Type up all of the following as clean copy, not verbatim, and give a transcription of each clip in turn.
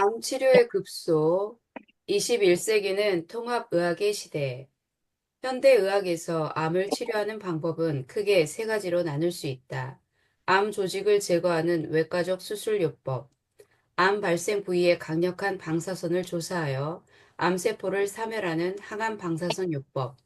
암 치료의 급소. 21세기는 통합의학의 시대. 현대의학에서 암을 치료하는 방법은 크게 세 가지로 나눌 수 있다. 암 조직을 제거하는 외과적 수술요법, 암 발생 부위에 강력한 방사선을 조사하여 암세포를 사멸하는 항암 방사선 요법,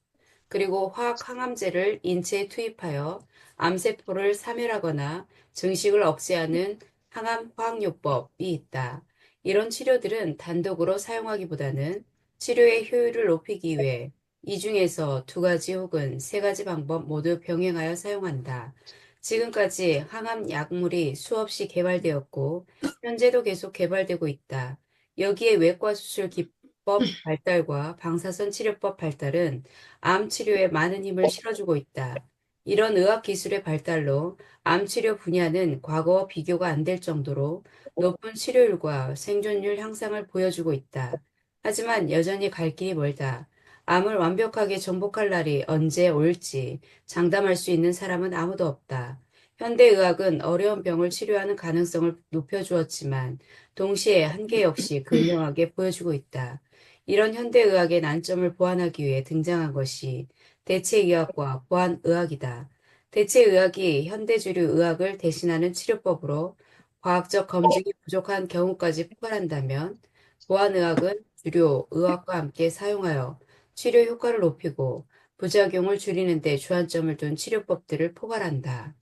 그리고 화학 항암제를 인체에 투입하여 암세포를 사멸하거나 증식을 억제하는 항암 화학요법이 있다. 이런 치료들은 단독으로 사용하기보다는 치료의 효율을 높이기 위해 이 중에서 두 가지 혹은 세 가지 방법 모두 병행하여 사용한다. 지금까지 항암 약물이 수없이 개발되었고, 현재도 계속 개발되고 있다. 여기에 외과 수술 기법 발달과 방사선 치료법 발달은 암 치료에 많은 힘을 실어주고 있다. 이런 의학 기술의 발달로 암 치료 분야는 과거와 비교가 안 될 정도로 높은 치료율과 생존율 향상을 보여주고 있다. 하지만 여전히 갈 길이 멀다. 암을 완벽하게 정복할 날이 언제 올지 장담할 수 있는 사람은 아무도 없다. 현대의학은 어려운 병을 치료하는 가능성을 높여주었지만 동시에 한계 역시 극명하게 보여주고 있다. 이런 현대의학의 난점을 보완하기 위해 등장한 것이 대체의학과 보완의학이다. 대체의학이 현대주류 의학을 대신하는 치료법으로 과학적 검증이 부족한 경우까지 포괄한다면, 보완의학은 주류 의학과 함께 사용하여 치료 효과를 높이고 부작용을 줄이는 데 주안점을 둔 치료법들을 포괄한다.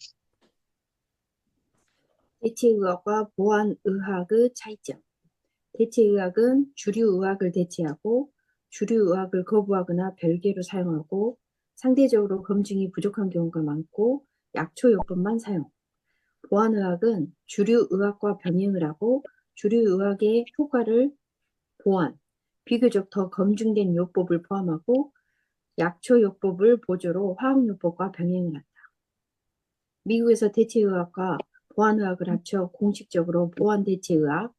대체의학과 보완의학의 차이점. 대체의학은 주류의학을 대체하고 주류의학을 거부하거나 별개로 사용하고 상대적으로 검증이 부족한 경우가 많고 약초요법만 사용. 보완의학은 주류의학과 병행을 하고 주류의학의 효과를 보완, 비교적 더 검증된 요법을 포함하고 약초요법을 보조로 화학요법과 병행을 한다. 미국에서 대체의학과 보완의학을 합쳐 공식적으로 보완대체의학,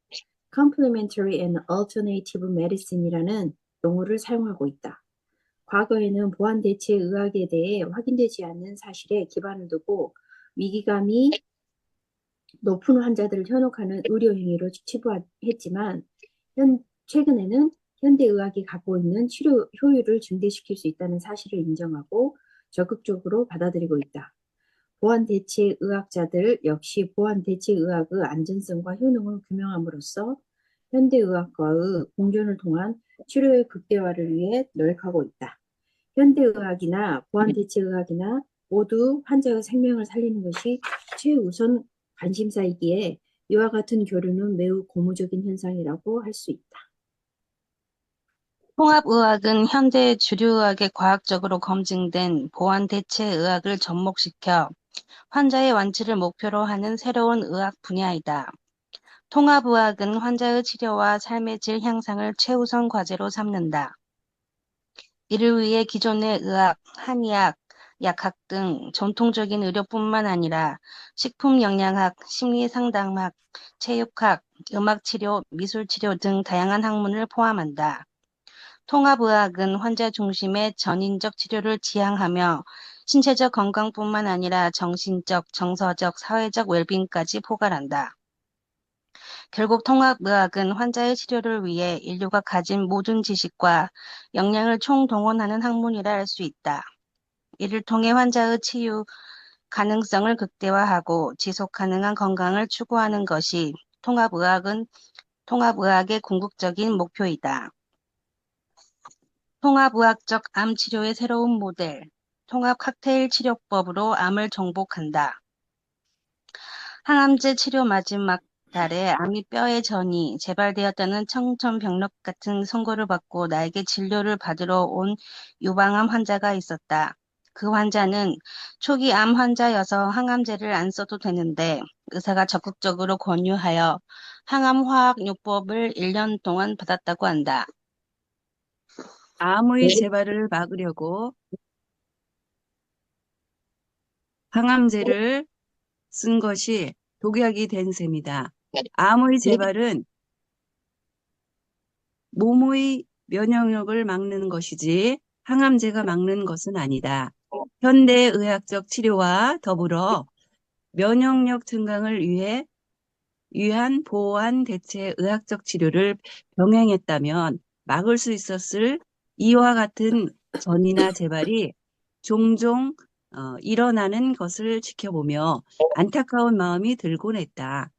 Complementary and Alternative Medicine이라는 용어를 사용하고 있다. 과거에는 보완대체의학에 대해 확인되지 않는 사실에 기반을 두고 위기감이 높은 환자들을 현혹하는 의료행위로 치부했지만 최근에는 현대의학이 갖고 있는 치료 효율을 증대시킬 수 있다는 사실을 인정하고 적극적으로 받아들이고 있다. 보완대체의학자들 역시 보완대체의학의 안전성과 효능을 규명함으로써 현대의학과의 공존을 통한 치료의 극대화를 위해 노력하고 있다. 현대의학이나 보완대체의학이나 모두 환자의 생명을 살리는 것이 최우선 관심사이기에 이와 같은 교류는 매우 고무적인 현상이라고 할 수 있다. 통합의학은 현대 주류의학에 과학적으로 검증된 보완 대체 의학을 접목시켜 환자의 완치를 목표로 하는 새로운 의학 분야이다. 통합의학은 환자의 치료와 삶의 질 향상을 최우선 과제로 삼는다. 이를 위해 기존의 의학, 한의학, 약학 등 전통적인 의료뿐만 아니라 식품영양학, 심리상담학, 체육학, 음악치료, 미술치료 등 다양한 학문을 포함한다. 통합의학은 환자 중심의 전인적 치료를 지향하며 신체적 건강뿐만 아니라 정신적, 정서적, 사회적 웰빙까지 포괄한다. 결국 통합의학은 환자의 치료를 위해 인류가 가진 모든 지식과 역량을 총동원하는 학문이라 할 수 있다. 이를 통해 환자의 치유 가능성을 극대화하고 지속 가능한 건강을 추구하는 것이 통합의학의 궁극적인 목표이다. 통합의학적 암 치료의 새로운 모델, 통합 칵테일 치료법으로 암을 정복한다. 항암제 치료 마지막 달에 암이 뼈에 전이 재발되었다는 청천벽력 같은 선고를 받고 나에게 진료를 받으러 온 유방암 환자가 있었다. 그 환자는 초기 암 환자여서 항암제를 안 써도 되는데 의사가 적극적으로 권유하여 항암 화학요법을 1년 동안 받았다고 한다. 암의 재발을 막으려고 항암제를 쓴 것이 독약이 된 셈이다. 암의 재발은 몸의 면역력을 막는 것이지 항암제가 막는 것은 아니다. 현대의학적 치료와 더불어 면역력 증강을 위해 위한 보완 대체 의학적 치료를 병행했다면 막을 수 있었을 이와 같은 전이나 재발이 종종 일어나는 것을 지켜보며 안타까운 마음이 들곤 했다.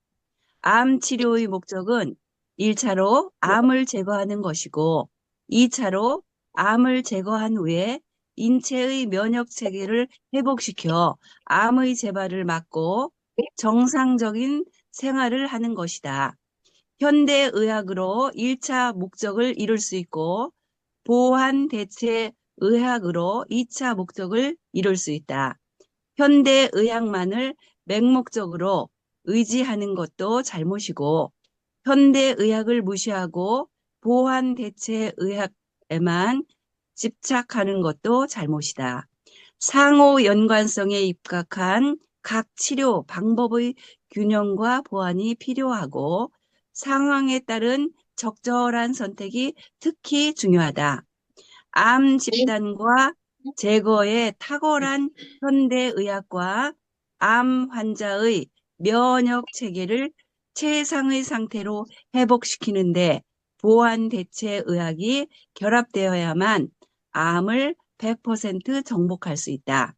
암 치료의 목적은 1차로 암을 제거하는 것이고 2차로 암을 제거한 후에 인체의 면역 체계를 회복시켜 암의 재발을 막고 정상적인 생활을 하는 것이다. 현대의학으로 1차 목적을 이룰 수 있고 보완 대체 의학으로 2차 목적을 이룰 수 있다. 현대의학만을 맹목적으로 의지하는 것도 잘못이고 현대의학을 무시하고 보완 대체 의학에만 집착하는 것도 잘못이다. 상호 연관성에 입각한 각 치료 방법의 균형과 보완이 필요하고 상황에 따른 적절한 선택이 특히 중요하다. 암 집단과 제거에 탁월한 현대의학과 암 환자의 면역 체계를 최상의 상태로 회복시키는데 보완 대체 의학이 결합되어야만 암을 100% 정복할 수 있다.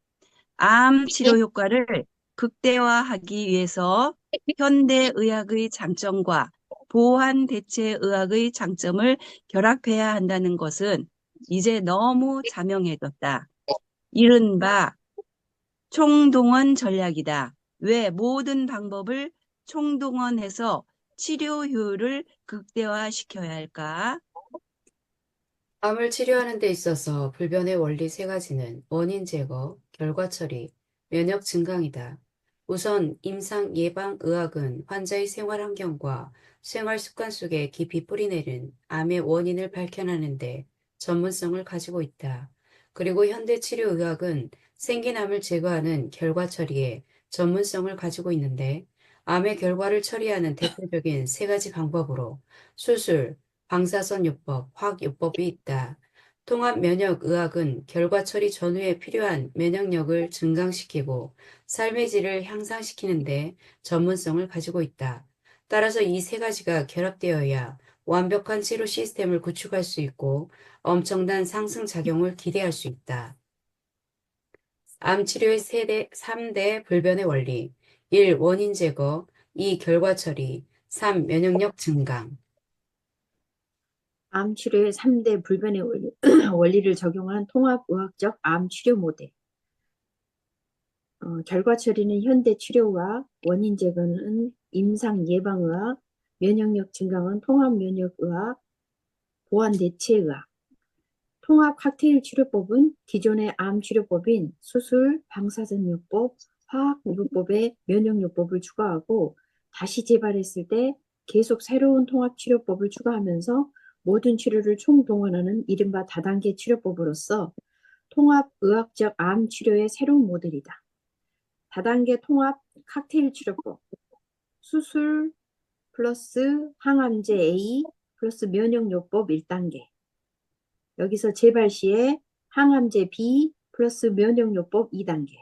암 치료 효과를 극대화하기 위해서 현대의학의 장점과 보완 대체 의학의 장점을 결합해야 한다는 것은 이제 너무 자명해졌다. 이른바 총동원 전략이다. 왜 모든 방법을 총동원해서 치료 효율을 극대화시켜야 할까? 암을 치료하는 데 있어서 불변의 원리 세 가지는 원인 제거, 결과 처리, 면역 증강이다. 우선 임상 예방 의학은 환자의 생활 환경과 생활 습관 속에 깊이 뿌리내린 암의 원인을 밝혀내는데 전문성을 가지고 있다. 그리고 현대 치료 의학은 생긴 암을 제거하는 결과 처리에 전문성을 가지고 있는데 암의 결과를 처리하는 대표적인 세 가지 방법으로 수술, 방사선요법, 화학요법이 있다. 통합면역의학은 결과 처리 전후에 필요한 면역력을 증강시키고 삶의 질을 향상시키는데 전문성을 가지고 있다. 따라서 이 세 가지가 결합되어야 완벽한 치료 시스템을 구축할 수 있고 엄청난 상승작용을 기대할 수 있다. 암 치료의 3대 불변의 원리. 1. 원인 제거. 2. 결과 처리. 3. 면역력 증강. 암 치료의 3대 불변의 원리, 원리를 적용한 통합의학적 암 치료 모델. 결과 처리는 현대 치료와 원인 제거는 임상 예방의학, 면역력 증강은 통합 면역의학, 보완 대체의학. 통합 칵테일 치료법은 기존의 암 치료법인 수술, 방사선요법, 화학요법에 면역요법을 추가하고 다시 재발했을 때 계속 새로운 통합 치료법을 추가하면서 모든 치료를 총동원하는 이른바 다단계 치료법으로서 통합 의학적 암 치료의 새로운 모델이다. 다단계 통합 칵테일 치료법, 수술 플러스 항암제 A 플러스 면역요법 1단계. 여기서 재발 시에 항암제 B 플러스 면역요법 2단계.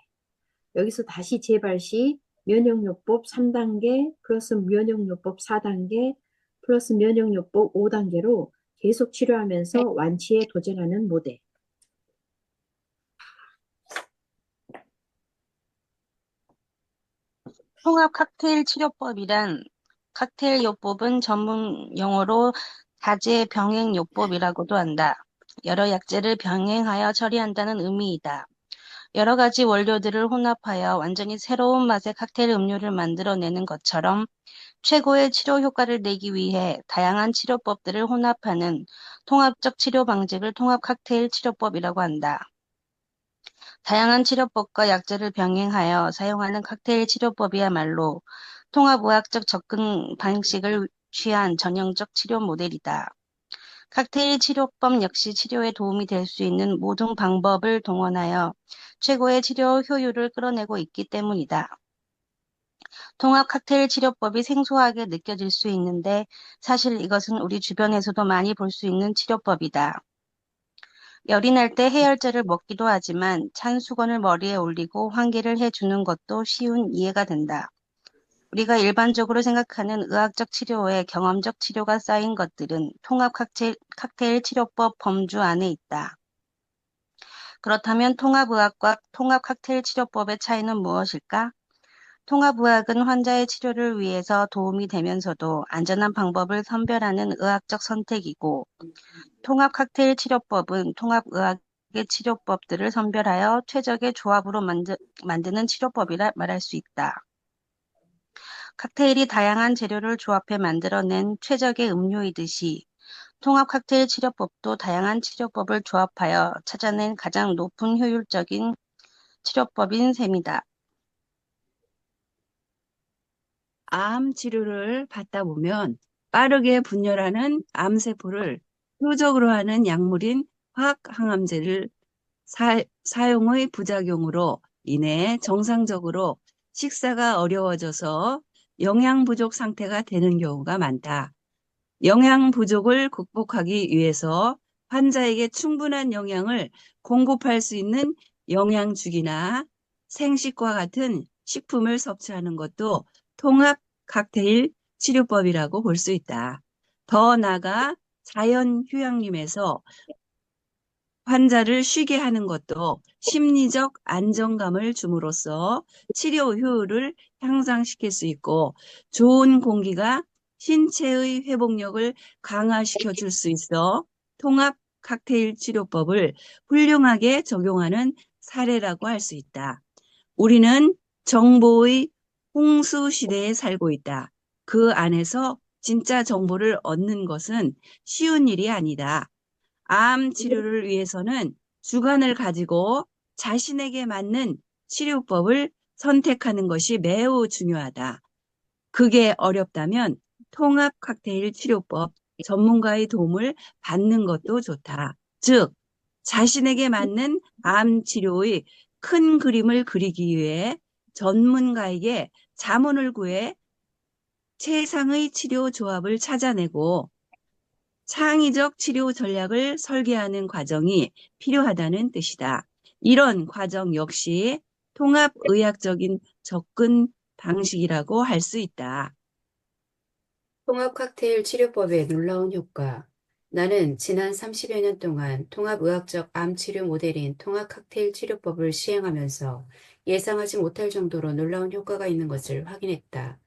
여기서 다시 재발 시 면역요법 3단계 플러스 면역요법 4단계 플러스 면역요법 5단계로 계속 치료하면서 완치에 도전하는 모델. 통합 칵테일 치료법이란 칵테일 요법은 전문 용어로 다제 병행 요법이라고도 한다. 여러 약재를 병행하여 처리한다는 의미이다. 여러 가지 원료들을 혼합하여 완전히 새로운 맛의 칵테일 음료를 만들어내는 것처럼 최고의 치료 효과를 내기 위해 다양한 치료법들을 혼합하는 통합적 치료 방식을 통합 칵테일 치료법이라고 한다. 다양한 치료법과 약재를 병행하여 사용하는 칵테일 치료법이야말로 통합의학적 접근 방식을 취한 전형적 치료 모델이다. 칵테일 치료법 역시 치료에 도움이 될 수 있는 모든 방법을 동원하여 최고의 치료 효율을 끌어내고 있기 때문이다. 통합 칵테일 치료법이 생소하게 느껴질 수 있는데 사실 이것은 우리 주변에서도 많이 볼 수 있는 치료법이다. 열이 날 때 해열제를 먹기도 하지만 찬 수건을 머리에 올리고 환기를 해주는 것도 쉬운 이해가 된다. 우리가 일반적으로 생각하는 의학적 치료에 경험적 치료가 쌓인 것들은 통합 칵테일 치료법 범주 안에 있다. 그렇다면 통합의학과 통합 칵테일 치료법의 차이는 무엇일까? 통합의학은 환자의 치료를 위해서 도움이 되면서도 안전한 방법을 선별하는 의학적 선택이고, 통합 칵테일 치료법은 통합의학의 치료법들을 선별하여 최적의 조합으로 만드는 치료법이라 말할 수 있다. 칵테일이 다양한 재료를 조합해 만들어낸 최적의 음료이듯이 통합 칵테일 치료법도 다양한 치료법을 조합하여 찾아낸 가장 높은 효율적인 치료법인 셈이다. 암 치료를 받다 보면 빠르게 분열하는 암세포를 효적으로 하는 약물인 화학항암제를 사용의 부작용으로 인해 정상적으로 식사가 어려워져서 영양 부족 상태가 되는 경우가 많다. 영양 부족을 극복하기 위해서 환자에게 충분한 영양을 공급할 수 있는 영양죽이나 생식과 같은 식품을 섭취하는 것도 통합 칵테일 치료법이라고 볼 수 있다. 더 나아가 자연 휴양림에서 환자를 쉬게 하는 것도 심리적 안정감을 줌으로써 치료 효율을 향상시킬 수 있고, 좋은 공기가 신체의 회복력을 강화시켜 줄 수 있어 통합 칵테일 치료법을 훌륭하게 적용하는 사례라고 할 수 있다. 우리는 정보의 홍수 시대에 살고 있다. 그 안에서 진짜 정보를 얻는 것은 쉬운 일이 아니다. 암 치료를 위해서는 주관을 가지고 자신에게 맞는 치료법을 선택하는 것이 매우 중요하다. 그게 어렵다면 통합 칵테일 치료법 전문가의 도움을 받는 것도 좋다. 즉, 자신에게 맞는 암 치료의 큰 그림을 그리기 위해 전문가에게 자문을 구해 최상의 치료 조합을 찾아내고 창의적 치료 전략을 설계하는 과정이 필요하다는 뜻이다. 이런 과정 역시 통합의학적인 접근 방식이라고 할 수 있다. 통합 칵테일 치료법의 놀라운 효과. 나는 지난 30여 년 동안 통합의학적 암 치료 모델인 통합 칵테일 치료법을 시행하면서 예상하지 못할 정도로 놀라운 효과가 있는 것을 확인했다.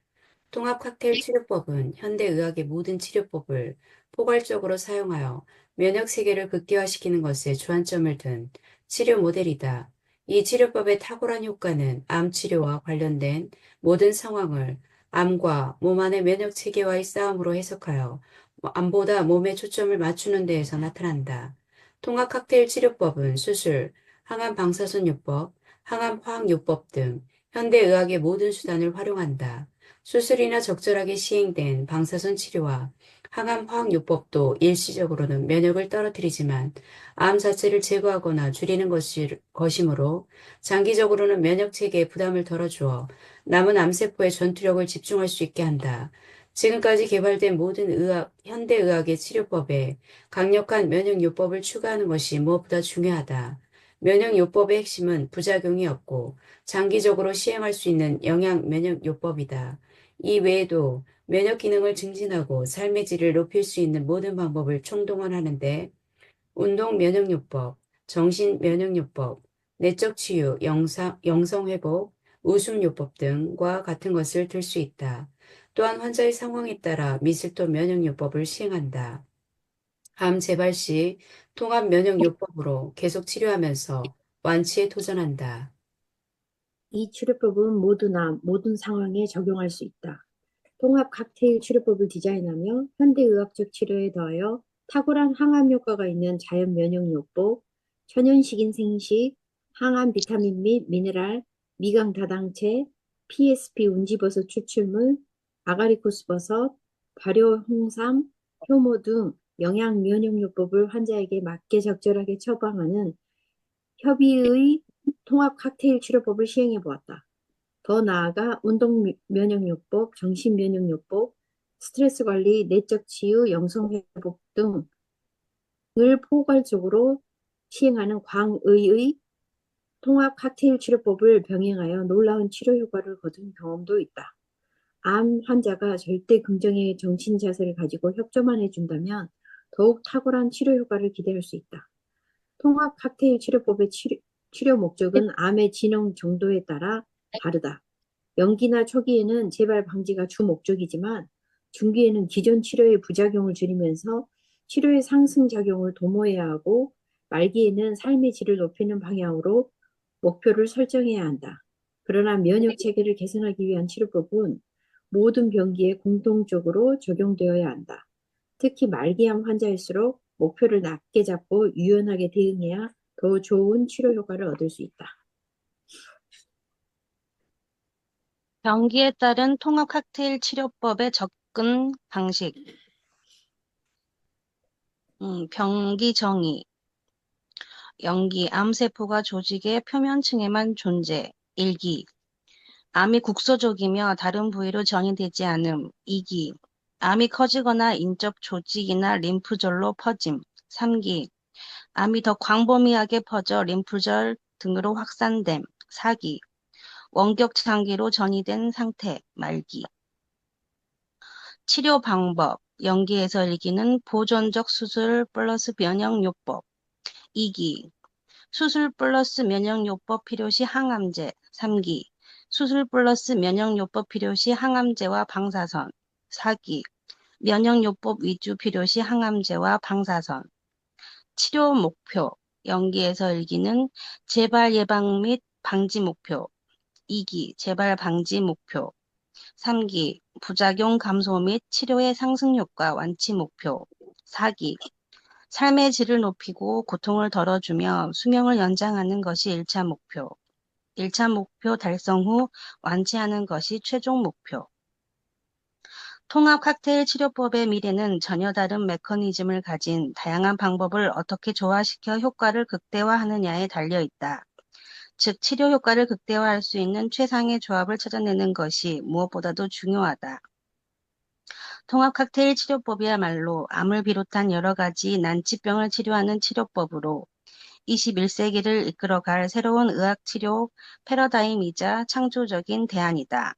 통합 칵테일 치료법은 현대의학의 모든 치료법을 포괄적으로 사용하여 면역 세계를 극대화시키는 것에 주안점을 둔 치료 모델이다. 이 치료법의 탁월한 효과는 암 치료와 관련된 모든 상황을 암과 몸 안의 면역 체계와의 싸움으로 해석하여 암보다 몸에 초점을 맞추는 데에서 나타난다. 통합 칵테일 치료법은 수술, 항암 방사선요법, 항암 화학요법 등 현대의학의 모든 수단을 활용한다. 수술이나 적절하게 시행된 방사선 치료와 항암 화학요법도 일시적으로는 면역을 떨어뜨리지만 암 자체를 제거하거나 줄이는 것이므로 장기적으로는 면역 체계에 부담을 덜어주어 남은 암세포의 전투력을 집중할 수 있게 한다. 지금까지 개발된 모든 현대의학의 치료법에 강력한 면역요법을 추가하는 것이 무엇보다 중요하다. 면역요법의 핵심은 부작용이 없고 장기적으로 시행할 수 있는 영양 면역요법이다. 이 외에도 면역 기능을 증진하고 삶의 질을 높일 수 있는 모든 방법을 총동원하는데 운동 면역요법, 정신 면역요법, 내적 치유, 영성 회복, 웃음요법 등과 같은 것을 들 수 있다. 또한 환자의 상황에 따라 미슬토 면역요법을 시행한다. 암 재발 시 통합 면역요법으로 계속 치료하면서 완치에 도전한다. 이 치료법은 모두나 모든 상황에 적용할 수 있다. 통합 칵테일 치료법을 디자인하며 현대의학적 치료에 더하여 탁월한 항암 효과가 있는 자연 면역요법, 천연식인 생식, 항암 비타민 및 미네랄, 미강 다당체, PSP 운지버섯 추출물, 아가리코스 버섯, 발효 홍삼, 효모 등 영양 면역요법을 환자에게 맞게 적절하게 처방하는 협의의 통합 칵테일 치료법을 시행해 보았다. 더 나아가 운동 면역요법, 정신 면역요법, 스트레스 관리, 내적 치유, 영성 회복 등을 포괄적으로 시행하는 광의의 통합 칵테일 치료법을 병행하여 놀라운 치료 효과를 거둔 경험도 있다. 암 환자가 절대 긍정의 정신 자세를 가지고 협조만 해준다면 더욱 탁월한 치료 효과를 기대할 수 있다. 통합 칵테일 치료법의 치료 목적은 암의 진행 정도에 따라 다르다. 연기나 초기에는 재발 방지가 주 목적이지만 중기에는 기존 치료의 부작용을 줄이면서 치료의 상승작용을 도모해야 하고 말기에는 삶의 질을 높이는 방향으로 목표를 설정해야 한다. 그러나 면역 체계를 개선하기 위한 치료법은 모든 병기에 공통적으로 적용되어야 한다. 특히 말기암 환자일수록 목표를 낮게 잡고 유연하게 대응해야 더 좋은 치료 효과를 얻을 수 있다. 병기에 따른 통합 칵테일 치료법의 접근 방식. 병기 정의. 연기, 암세포가 조직의 표면층에만 존재. 1기. 암이 국소적이며 다른 부위로 전이되지 않음. 2기. 암이 커지거나 인접 조직이나 림프절로 퍼짐. 3기. 암이 더 광범위하게 퍼져 림프절 등으로 확산됨. 4기. 원격 장기로 전이된 상태. 말기. 치료 방법. 연기에서 1기는 보존적 수술 플러스 면역요법. 2기. 수술 플러스 면역요법 필요시 항암제. 3기. 수술 플러스 면역요법 필요시 항암제와 방사선. 4기. 면역요법 위주 필요시 항암제와 방사선. 치료 목표. 연기에서 1기는 재발 예방 및 방지 목표. 2기. 재발 방지 목표. 3기. 부작용 감소 및 치료의 상승 효과 완치 목표. 4기. 삶의 질을 높이고 고통을 덜어주며 수명을 연장하는 것이 1차 목표. 1차 목표 달성 후 완치하는 것이 최종 목표. 통합 칵테일 치료법의 미래는 전혀 다른 메커니즘을 가진 다양한 방법을 어떻게 조화시켜 효과를 극대화하느냐에 달려 있다. 즉, 치료 효과를 극대화할 수 있는 최상의 조합을 찾아내는 것이 무엇보다도 중요하다. 통합 칵테일 치료법이야말로 암을 비롯한 여러 가지 난치병을 치료하는 치료법으로 21세기를 이끌어갈 새로운 의학치료 패러다임이자 창조적인 대안이다.